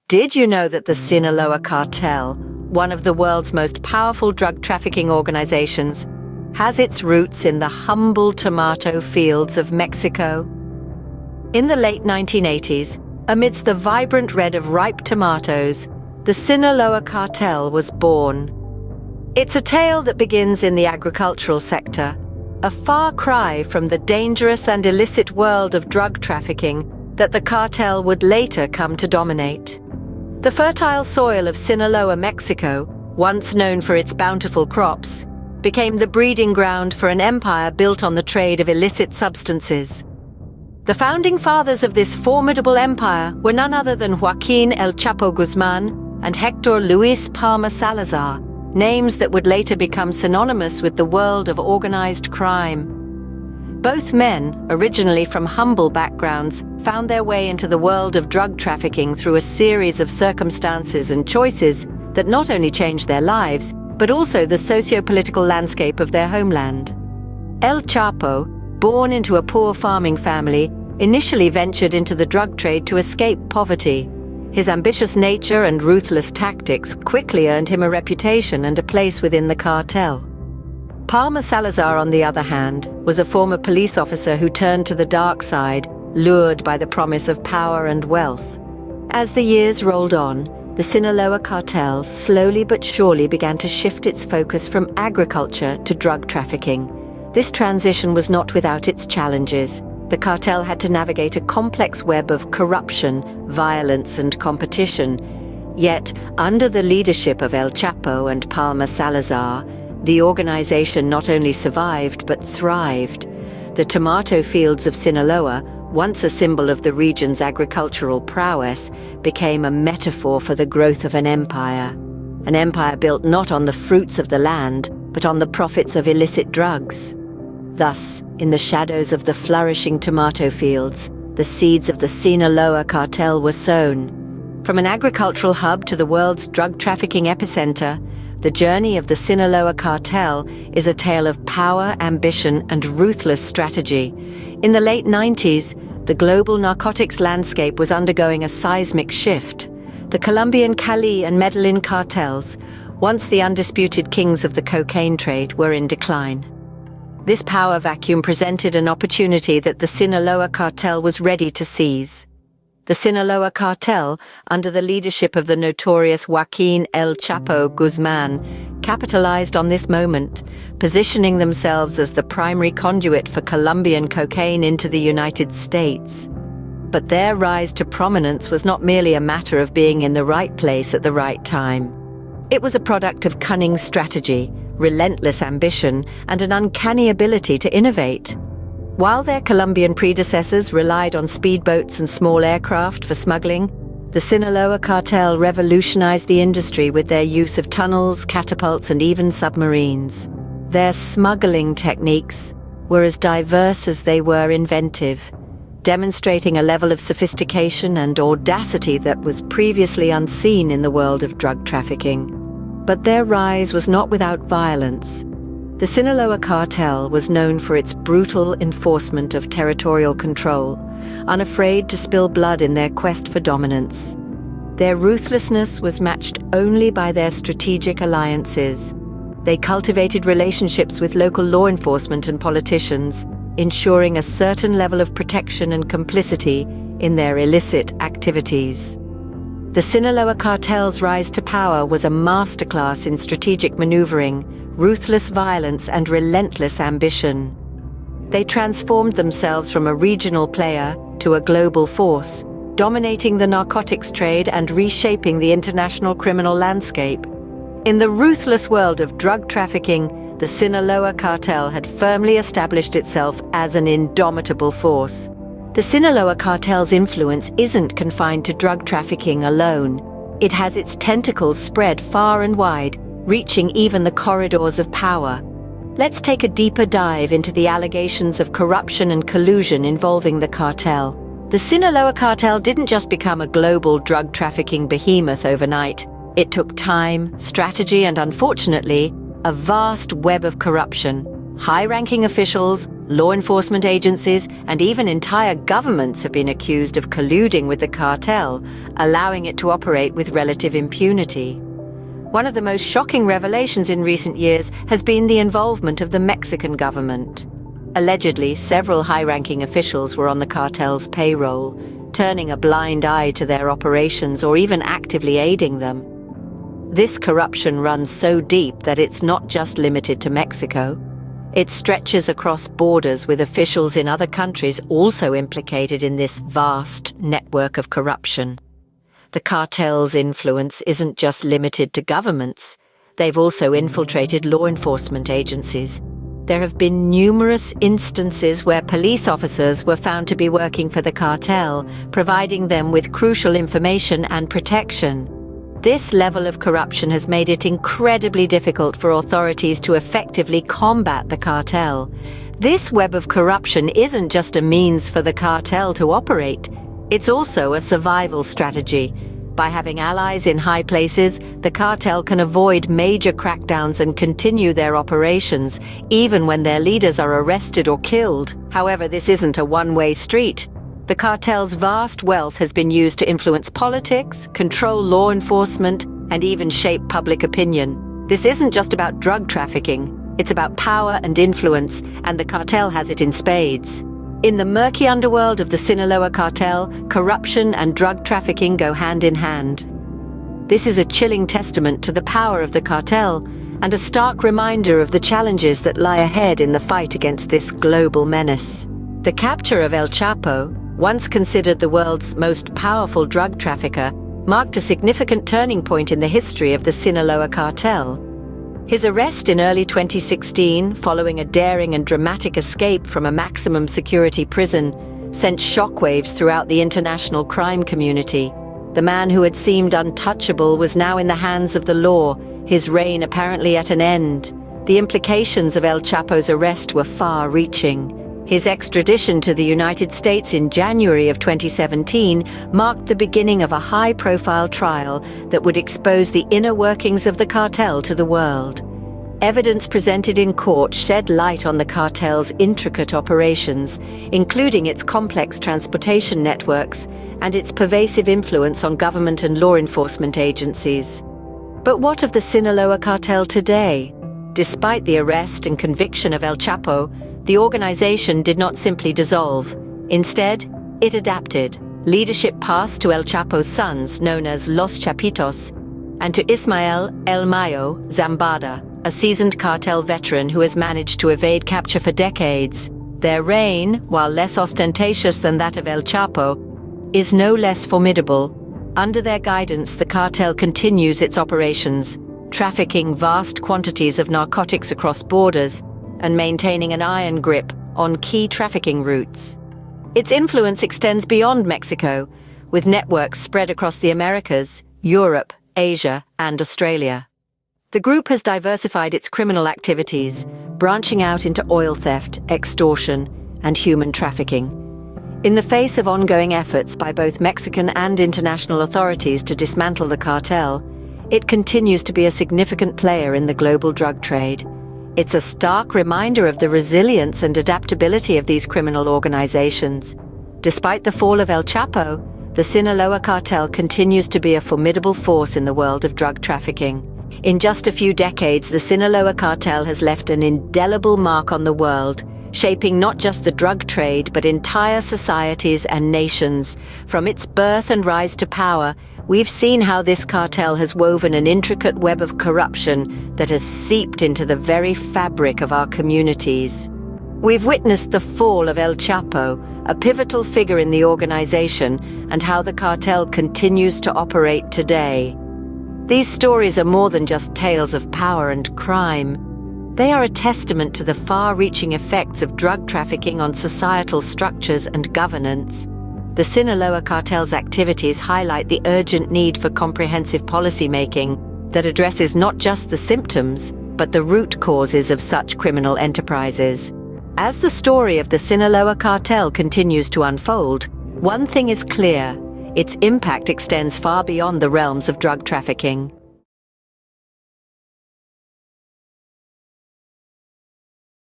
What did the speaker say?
Did you know that the Sinaloa Cartel, one of the world's most powerful drug trafficking organizations, has its roots in the humble tomato fields of Mexico? In the late 1980s, amidst the vibrant red of ripe tomatoes, the Sinaloa Cartel was born. It's a tale that begins in the agricultural sector, a far cry from the dangerous and illicit world of drug trafficking that the cartel would later come to dominate. The fertile soil of Sinaloa, Mexico, once known for its bountiful crops, became the breeding ground for an empire built on the trade of illicit substances. The founding fathers of this formidable empire were none other than Joaquin El Chapo Guzman and Hector Luis Palma Salazar, names that would later become synonymous with the world of organized crime. Both men, originally from humble backgrounds, found their way into the world of drug trafficking through a series of circumstances and choices that not only changed their lives, but also the socio-political landscape of their homeland. El Chapo, born into a poor farming family, initially ventured into the drug trade to escape poverty. His ambitious nature and ruthless tactics quickly earned him a reputation and a place within the cartel. Palma Salazar, on the other hand, was a former police officer who turned to the dark side, lured by the promise of power and wealth. As the years rolled on, the Sinaloa Cartel slowly but surely began to shift its focus from agriculture to drug trafficking. This transition was not without its challenges. The cartel had to navigate a complex web of corruption, violence, and competition. Yet, under the leadership of El Chapo and Palma Salazar, the organization not only survived but thrived. The tomato fields of Sinaloa, once a symbol of the region's agricultural prowess, became a metaphor for the growth of an empire built not on the fruits of the land, but on the profits of illicit drugs. Thus, in the shadows of the flourishing tomato fields, the seeds of the Sinaloa Cartel were sown. From an agricultural hub to the world's drug trafficking epicenter, the journey of the Sinaloa Cartel is a tale of power, ambition, and ruthless strategy. In the late 90s, the global narcotics landscape was undergoing a seismic shift. The Colombian Cali and Medellin cartels, once the undisputed kings of the cocaine trade, were in decline. This power vacuum presented an opportunity that the Sinaloa Cartel was ready to seize. The Sinaloa Cartel, under the leadership of the notorious Joaquin El Chapo Guzman, capitalized on this moment, positioning themselves as the primary conduit for Colombian cocaine into the United States. But their rise to prominence was not merely a matter of being in the right place at the right time. It was a product of cunning strategy, relentless ambition, and an uncanny ability to innovate. While their Colombian predecessors relied on speedboats and small aircraft for smuggling, the Sinaloa Cartel revolutionized the industry with their use of tunnels, catapults, and even submarines. Their smuggling techniques were as diverse as they were inventive, demonstrating a level of sophistication and audacity that was previously unseen in the world of drug trafficking. But their rise was not without violence. The Sinaloa Cartel was known for its brutal enforcement of territorial control, unafraid to spill blood in their quest for dominance. Their ruthlessness was matched only by their strategic alliances. They cultivated relationships with local law enforcement and politicians, ensuring a certain level of protection and complicity in their illicit activities. The Sinaloa Cartel's rise to power was a masterclass in strategic maneuvering, ruthless violence, and relentless ambition. They transformed themselves from a regional player to a global force, dominating the narcotics trade and reshaping the international criminal landscape. In the ruthless world of drug trafficking, the Sinaloa Cartel had firmly established itself as an indomitable force. The Sinaloa Cartel's influence isn't confined to drug trafficking alone. It has its tentacles spread far and wide, reaching even the corridors of power. Let's take a deeper dive into the allegations of corruption and collusion involving the cartel. The Sinaloa Cartel didn't just become a global drug trafficking behemoth overnight. It took time, strategy, and unfortunately, a vast web of corruption. High-ranking officials, law enforcement agencies, and even entire governments have been accused of colluding with the cartel, allowing it to operate with relative impunity. One of the most shocking revelations in recent years has been the involvement of the Mexican government. Allegedly, several high-ranking officials were on the cartel's payroll, turning a blind eye to their operations or even actively aiding them. This corruption runs so deep that it's not just limited to Mexico. It stretches across borders, with officials in other countries also implicated in this vast network of corruption. The cartel's influence isn't just limited to governments. They've also infiltrated law enforcement agencies. There have been numerous instances where police officers were found to be working for the cartel, providing them with crucial information and protection. This level of corruption has made it incredibly difficult for authorities to effectively combat the cartel. This web of corruption isn't just a means for the cartel to operate. It's also a survival strategy. By having allies in high places, the cartel can avoid major crackdowns and continue their operations, even when their leaders are arrested or killed. However, this isn't a one-way street. The cartel's vast wealth has been used to influence politics, control law enforcement, and even shape public opinion. This isn't just about drug trafficking. It's about power and influence, and the cartel has it in spades. In the murky underworld of the Sinaloa Cartel, corruption and drug trafficking go hand in hand. This is a chilling testament to the power of the cartel and a stark reminder of the challenges that lie ahead in the fight against this global menace. The capture of El Chapo, once considered the world's most powerful drug trafficker, marked a significant turning point in the history of the Sinaloa Cartel. His arrest in early 2016, following a daring and dramatic escape from a maximum security prison, sent shockwaves throughout the international crime community. The man who had seemed untouchable was now in the hands of the law, his reign apparently at an end. The implications of El Chapo's arrest were far-reaching. His extradition to the United States in January of 2017 marked the beginning of a high-profile trial that would expose the inner workings of the cartel to the world. Evidence presented in court shed light on the cartel's intricate operations, including its complex transportation networks and its pervasive influence on government and law enforcement agencies. But what of the Sinaloa Cartel today? Despite the arrest and conviction of El Chapo, the organization did not simply dissolve. Instead, it adapted. Leadership passed to El Chapo's sons, known as Los Chapitos, and to Ismael El Mayo Zambada, a seasoned cartel veteran who has managed to evade capture for decades. Their reign, while less ostentatious than that of El Chapo, is no less formidable. Under their guidance, the cartel continues its operations, trafficking vast quantities of narcotics across borders and maintaining an iron grip on key trafficking routes. Its influence extends beyond Mexico, with networks spread across the Americas, Europe, Asia, and Australia. The group has diversified its criminal activities, branching out into oil theft, extortion, and human trafficking. In the face of ongoing efforts by both Mexican and international authorities to dismantle the cartel, it continues to be a significant player in the global drug trade. It's a stark reminder of the resilience and adaptability of these criminal organizations. Despite the fall of El Chapo, the Sinaloa Cartel continues to be a formidable force in the world of drug trafficking. In just a few decades, the Sinaloa Cartel has left an indelible mark on the world, shaping not just the drug trade but entire societies and nations. From its birth and rise to power, we've seen how this cartel has woven an intricate web of corruption that has seeped into the very fabric of our communities. We've witnessed the fall of El Chapo, a pivotal figure in the organization, and how the cartel continues to operate today. These stories are more than just tales of power and crime. They are a testament to the far-reaching effects of drug trafficking on societal structures and governance. The Sinaloa Cartel's activities highlight the urgent need for comprehensive policymaking that addresses not just the symptoms, but the root causes of such criminal enterprises. As the story of the Sinaloa Cartel continues to unfold, one thing is clear: its impact extends far beyond the realms of drug trafficking.